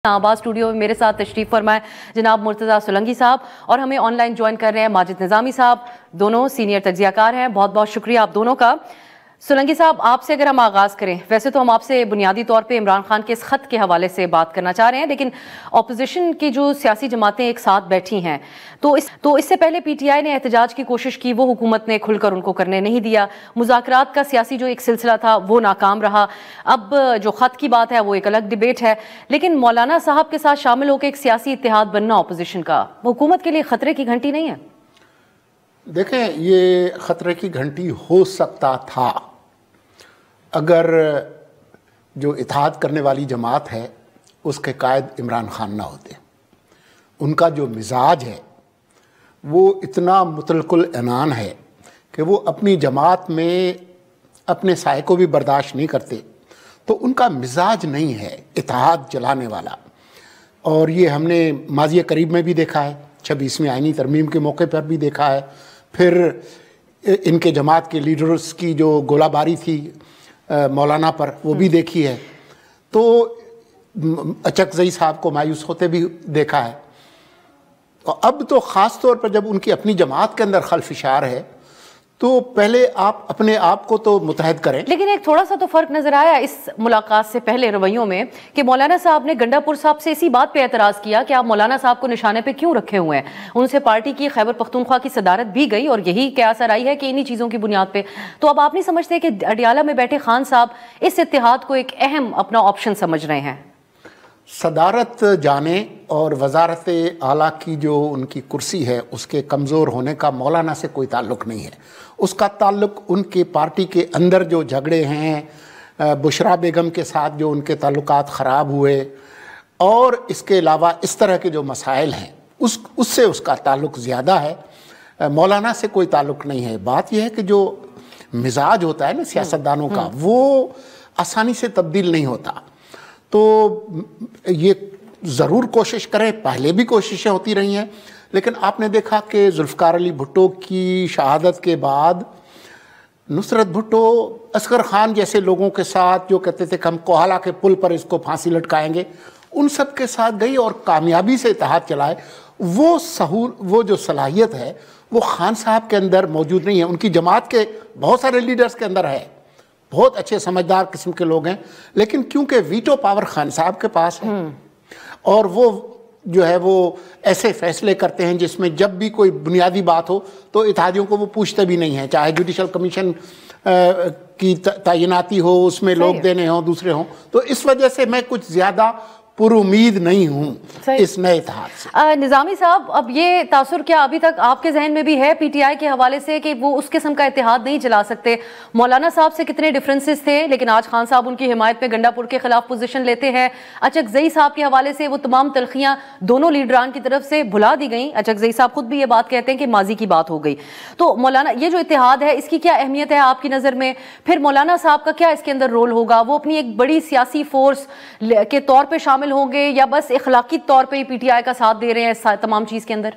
आबाद स्टूडियो में मेरे साथ तशरीफ फरमाए जनाब मुर्तज़ा सोलंकी साहब और हमें ऑनलाइन ज्वाइन कर रहे हैं माजिद निज़ामी साहब, दोनों सीनियर तज्ज़ियाकार हैं। बहुत बहुत शुक्रिया आप दोनों का। सोलंकी साहब, आपसे अगर हम आगाज़ करें, वैसे तो हम आपसे बुनियादी तौर पे इमरान खान के इस ख़त के हवाले से बात करना चाह रहे हैं, लेकिन अपोजिशन की जो सियासी जमातें एक साथ बैठी हैं तो इससे पहले PTI ने एहतजाज की कोशिश की, वो हुकूमत ने खुलकर उनको करने नहीं दिया। मुज़ाकरात का सियासी जो एक सिलसिला था वो नाकाम रहा। अब जो ख़त की बात है वो एक अलग डिबेट है, लेकिन मौलाना साहब के साथ शामिल होकर एक सियासी इत्तेहाद बनना अपोजिशन का, हुकूमत के लिए ख़तरे की घंटी नहीं है? देखें, ये ख़तरे की घंटी हो सकता था अगर जो इत्तेहाद करने वाली जमात है उसके कायद इमरान खान ना होते। उनका जो मिजाज है वो इतना मुतलकुल अनान है कि वो अपनी जमात में अपने साय को भी बर्दाश्त नहीं करते, तो उनका मिजाज नहीं है इत्तेहाद जलाने वाला। और ये हमने माज़ी करीब में भी देखा है, 26वीं आईनी तरमीम के मौके पर भी देखा है, फिर इनके जमात के लीडर्स की जो गोलाबारी थी मौलाना पर वो भी देखी है, तो अचकज़ई साहब को मायूस होते भी देखा है। तो अब तो ख़ास तौर पर जब उनकी अपनी जमात के अंदर खलफिशार है तो पहले आप अपने आप को तो मुतहद करें। लेकिन एक थोड़ा सा तो फ़र्क नज़र आया इस मुलाकात से पहले रवैयों में कि मौलाना साहब ने गंडापुर साहब से इसी बात पे एतराज़ किया कि आप मौलाना साहब को निशाने पे क्यों रखे हुए हैं। उनसे पार्टी की खैबर पख्तूनख्वा की सदारत भी गई और यही क्यास आई है कि इन्हीं चीज़ों की बुनियाद पे। तो अब आप नहीं समझते कि अडियाला में बैठे खान साहब इस इत्तेहाद को एक अहम अपना ऑप्शन समझ रहे हैं? सदारत जाने और वजारत आला की जो उनकी कुर्सी है उसके कमज़ोर होने का मौलाना से कोई ताल्लुक़ नहीं है। उसका ताल्लुक़ उनके पार्टी के अंदर जो झगड़े हैं, बुशरा बेगम के साथ जो उनके ताल्लुकात ख़राब हुए और इसके अलावा इस तरह के जो मसाइल हैं उससे उसका ताल्लुक़ ज़्यादा है। मौलाना से कोई ताल्लुक़ नहीं है। बात यह है कि जो मिजाज होता है ना सियासतदानों का, वो आसानी से तब्दील नहीं होता। तो ये ज़रूर कोशिश करें, पहले भी कोशिशें होती रही हैं, लेकिन आपने देखा कि जुल्फ़िकार अली भुट्टो की शहादत के बाद नुसरत भुट्टो असगर खान जैसे लोगों के साथ जो कहते थे कि हम कोहाला के पुल पर इसको फांसी लटकाएंगे, उन सब के साथ गई और कामयाबी से इत्तेहाद चलाए। वो जो सलाहियत है वो खान साहब के अंदर मौजूद नहीं है। उनकी जमात के बहुत सारे लीडर्स के अंदर है, बहुत अच्छे समझदार किस्म के लोग हैं, लेकिन क्योंकि वीटो पावर खान साहब के पास है और वो जो है वो ऐसे फैसले करते हैं जिसमें जब भी कोई बुनियादी बात हो तो इत्तेहादियों को वो पूछते भी नहीं हैं, चाहे जुडिशल कमीशन की तैनाती हो, उसमें लोग देने हों, दूसरे हों। तो इस वजह से मैं कुछ ज़्यादा पुरुमीद नहीं हूँ इस नए इत्तेहाद से। निज़ामी साहब, अब ये तासुर क्या अभी तक आपके जहन में भी है PTI के हवाले से कि वो उस किस्म का इत्तेहाद नहीं चला सकते? मौलाना साहब से कितने डिफरेंसेस थे, लेकिन आज खान साहब उनकी हिमायत में गंडापुर के खिलाफ पोजीशन लेते हैं। अचकज़ई साहब के हवाले से वो तमाम तलखियाँ दोनों लीडरान की तरफ से भुला दी गई। अचकज़ई साहब खुद भी ये बात कहते हैं कि माजी की बात हो गई। तो मौलाना, ये जो इत्तेहाद है इसकी क्या अहमियत है आपकी नज़र में? फिर मौलाना साहब का क्या इसके अंदर रोल होगा? वो अपनी एक बड़ी सियासी फोर्स के तौर पर शामिल होंगे या बस इखलाकी तौर पे PTI का साथ दे रहे हैं तमाम चीज के अंदर?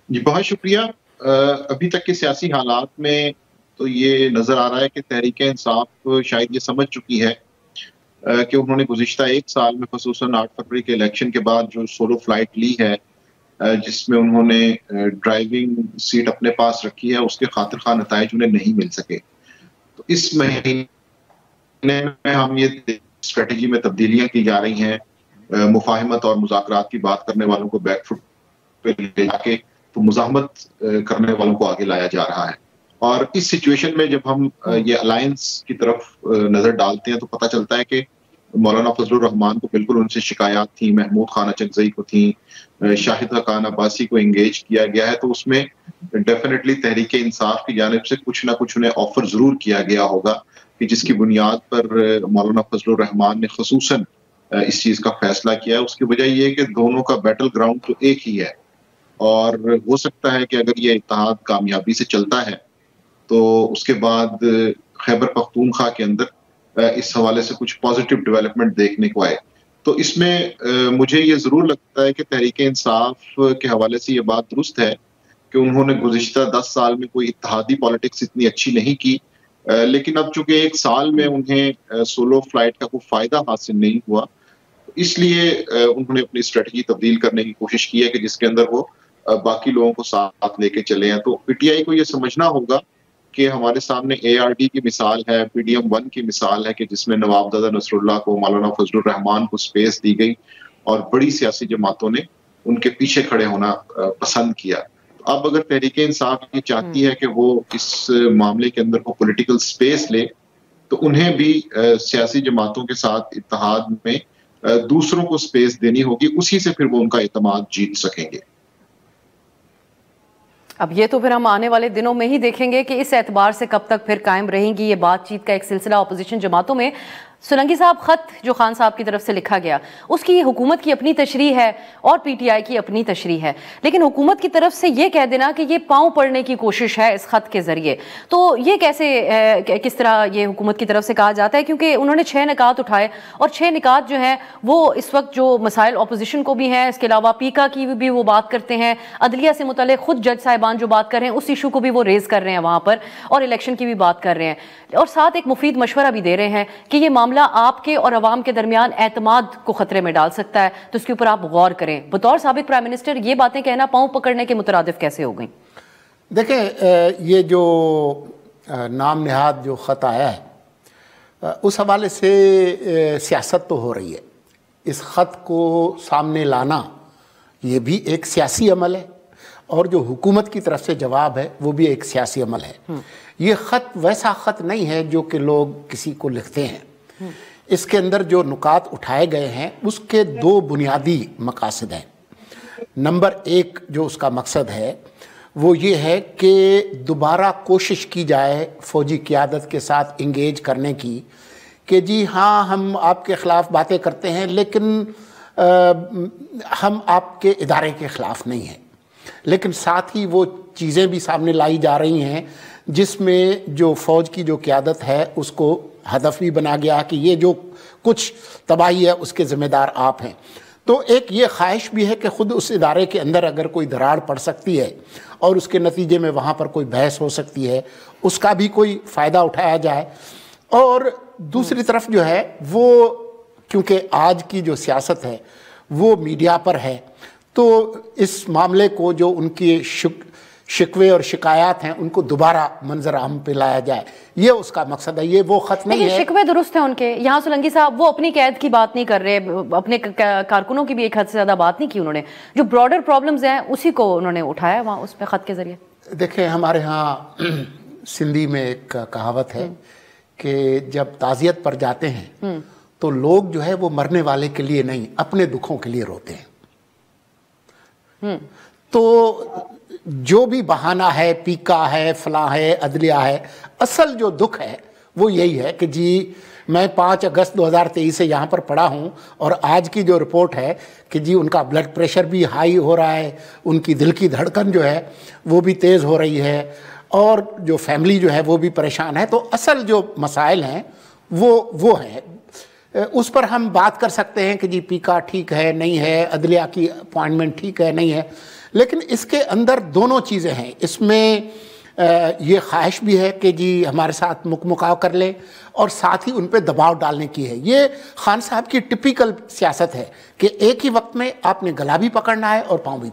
जी बहुत शुक्रिया। अभी तक के सियासी हालात में तो ये नजर आ रहा है कि तहरीक इंसाफ शायद ये समझ चुकी है कि उन्होंने गुज़िश्ता एक साल में ख़ुसूसन 8 फरवरी के इलेक्शन के बाद जो सोलो फ्लाइट ली है, जिसमें उन्होंने ड्राइविंग सीट अपने पास रखी है, उसके खातिर खा नताइज उन्हें नहीं मिल सके। तो इस महीने में हम ये स्ट्रेटजी में तब्दीलियां की जा रही हैं, मुफाहिमत और मुज़ाकरात की बात करने वालों को बैकफुट पे ले जाके तो मुज़ाहमत करने वालों को आगे लाया जा रहा है। और इस सिचुएशन में जब हम ये अलायंस की तरफ नजर डालते हैं तो पता चलता है कि मौलाना फजलुर रहमान को बिल्कुल उनसे शिकायत थी, महमूद खान अचकज़ई को थी, शाहिद खान अब्बासी को एंगेज किया गया है, तो उसमें डेफिनेटली तहरीक इंसाफ की जानिब से कुछ ना कुछ उन्हें ऑफर जरूर किया गया होगा कि जिसकी बुनियाद पर मौलाना फजलुर रहमान ने खुसूसन इस चीज का फैसला किया है। उसकी वजह यह है कि दोनों का बैटल ग्राउंड तो एक ही है और हो सकता है कि अगर ये इत्तेहाद कामयाबी से चलता है तो उसके बाद खैबर पख्तूनख्वा के अंदर इस हवाले से कुछ पॉजिटिव डेवलपमेंट देखने को आए। तो इसमें मुझे ये जरूर लगता है कि तहरीक इंसाफ के हवाले से ये बात दुरुस्त है कि उन्होंने गुज़िश्ता 10 साल में कोई इत्तेहादी पॉलिटिक्स इतनी अच्छी नहीं की لیکن اب چونکہ 1 سال میں انہیں سولو فلائٹ کا کوئی فائدہ حاصل نہیں ہوا، اس لیے انہوں نے اپنی اسٹریٹجی تبدیل کرنے کی کوشش کی ہے کہ جس کے اندر وہ باقی لوگوں کو ساتھ لے کے چلے ہیں. تو پی ٹی آئی کو یہ سمجھنا ہوگا کہ ہمارے سامنے اے آر ڈی کی مثال ہے، پی ڈی ایم 1 کی مثال ہے کہ جس میں نواب دادا نصر اللہ کو، مولانا فضل الرحمان کو سپیس دی گئی اور بڑی سیاسی جماعتوں نے ان کے پیچھے کھڑے ہونا پسند کیا. اب اگر تحریک انصاف یہ چاہتی ہے کہ وہ اس معاملے کے اندر وہ پولیٹیکل سپیس لے تو انہیں بھی سیاسی جماعتوں کے ساتھ اتحاد میں دوسروں کو سپیس دینی ہوگی، اسی سے پھر وہ ان کا اعتماد جیت سکیں گے. اب یہ تو پھر ہم آنے والے دنوں میں ہی دیکھیں گے کہ اس اعتبار سے کب تک پھر قائم رہیں گی یہ بات چیت کا ایک سلسلہ اپوزیشن جماعتوں میں. سولنگی صاحب، خط جو خان صاحب کی طرف سے لکھا گیا اس کی حکومت کی اپنی تشریح ہے اور پی ٹی آئی کی اپنی تشریح ہے، لیکن حکومت کی طرف سے یہ کہہ دینا کہ یہ پاؤں پڑنے کی کوشش ہے اس خط کے ذریعے، تو یہ کس طرح یہ حکومت کی طرف سے کہا جاتا ہے؟ کیونکہ انہوں نے 6 نکات اٹھائے اور 6 نکات جو ہیں وہ اس وقت جو مسائل اپوزیشن کو بھی ہیں، اس کے علاوہ پیکا کی بھی وہ بات کرتے ہیں، عدلیہ سے متعلق خود جج صاحبان جو بات کر رہے ہیں اس ایشو کو بھی وہ ریز کر رہے ہیں وہاں پر، اور الیکشن کی بھی بات کر رہے ہیں، اور ساتھ ایک مفید مشورہ بھی دے رہے ہیں کہ یہ معاملہ آپ کے اور عوام کے درمیان اعتماد کو خطرے میں ڈال سکتا ہے، تو اس کے اوپر آپ غور کریں. بطور سابق پرائم منسٹر یہ باتیں کہنا پاؤں پکڑنے کے مترادف کیسے ہو گئیں؟ دیکھیں، یہ جو نام نہاد جو خط آیا ہے اس حوالے سے سیاست تو ہو رہی ہے. اس خط کو سامنے لانا یہ بھی ایک سیاسی عمل ہے، اور جو حکومت کی طرف سے جواب ہے وہ بھی ایک سیاسی عمل ہے. یہ خط ویسا خط نہیں ہے جو کہ لوگ کسی کو لکھتے ہیں. اس کے اندر جو نکات اٹھائے گئے ہیں اس کے 2 بنیادی مقاصد ہیں. نمبر 1 جو اس کا مقصد ہے وہ یہ ہے کہ دوبارہ کوشش کی جائے فوجی قیادت کے ساتھ انگیج کرنے کی کہ جی ہاں ہم آپ کے خلاف باتیں کرتے ہیں لیکن ہم آپ کے ادارے کے خلاف نہیں ہیں. لیکن ساتھ ہی وہ چیزیں بھی سامنے لائی جا رہی ہیں جس میں جو فوج کی جو قیادت ہے اس کو ہدف بھی بنا گیا کہ یہ جو کچھ تباہی ہے اس کے ذمہ دار آپ ہیں. تو ایک یہ خواہش بھی ہے کہ خود اس ادارے کے اندر اگر کوئی دراڑ پڑ سکتی ہے اور اس کے نتیجے میں وہاں پر کوئی بحث ہو سکتی ہے اس کا بھی کوئی فائدہ اٹھایا جائے. اور دوسری طرف جو ہے وہ کیونکہ آج کی جو سیاست ہے وہ میڈیا پر ہے، تو اس معاملے کو جو ان کی شکوے اور شکایات ہیں ان کو دوبارہ منظر عام پہ لایا جائے، یہ اس کا مقصد ہے. یہ وہ خط نہیں ہے. شکوے درست ہیں ان کے. یہاں سولنگی صاحب وہ اپنی قید کی بات نہیں کر رہے، اپنے کارکنوں کی بھی ایک حد سے زیادہ بات نہیں کی انہوں نے، جو براڈر پرابلمز ہیں اسی کو انہوں نے اٹھایا وہاں اس پہ خط کے ذریعے. دیکھیں، ہمارے ہاں سندھی میں ایک کہاوت ہے کہ جب تعزیت پر جاتے ہیں تو لوگ جو ہے وہ مرنے والے کے لیے نہیں اپنے دکھوں کے لیے روتے ہیں. تو جو بھی بہانہ ہے، پیکا ہے، فلاں ہے، عدلیہ ہے، اصل جو دکھ ہے وہ یہی ہے کہ جی میں 5 اگست 2023 سے یہاں پر پڑا ہوں اور آج کی جو رپورٹ ہے کہ جی ان کا بلڈ پریشر بھی ہائی ہو رہا ہے، ان کی دل کی دھڑکن جو ہے وہ بھی تیز ہو رہی ہے، اور جو فیملی جو ہے وہ بھی پریشان ہے. تو اصل جو مسائل ہیں وہ ہیں. اس پر ہم بات کر سکتے ہیں کہ جی پیکا ٹھیک ہے نہیں ہے، عدلیہ کی اپوائنٹمنٹ ٹھیک ہے نہیں ہے، لیکن اس کے اندر دونوں چیزیں ہیں. اس میں یہ خواہش بھی ہے کہ جی ہمارے ساتھ مکاؤ کر لیں، اور ساتھ ہی ان پہ دباؤ ڈالنے کی ہے. یہ خان صاحب کی ٹپیکل سیاست ہے کہ ایک ہی وقت میں آپ نے گلا بھی پکڑنا ہے اور پاؤں بھی.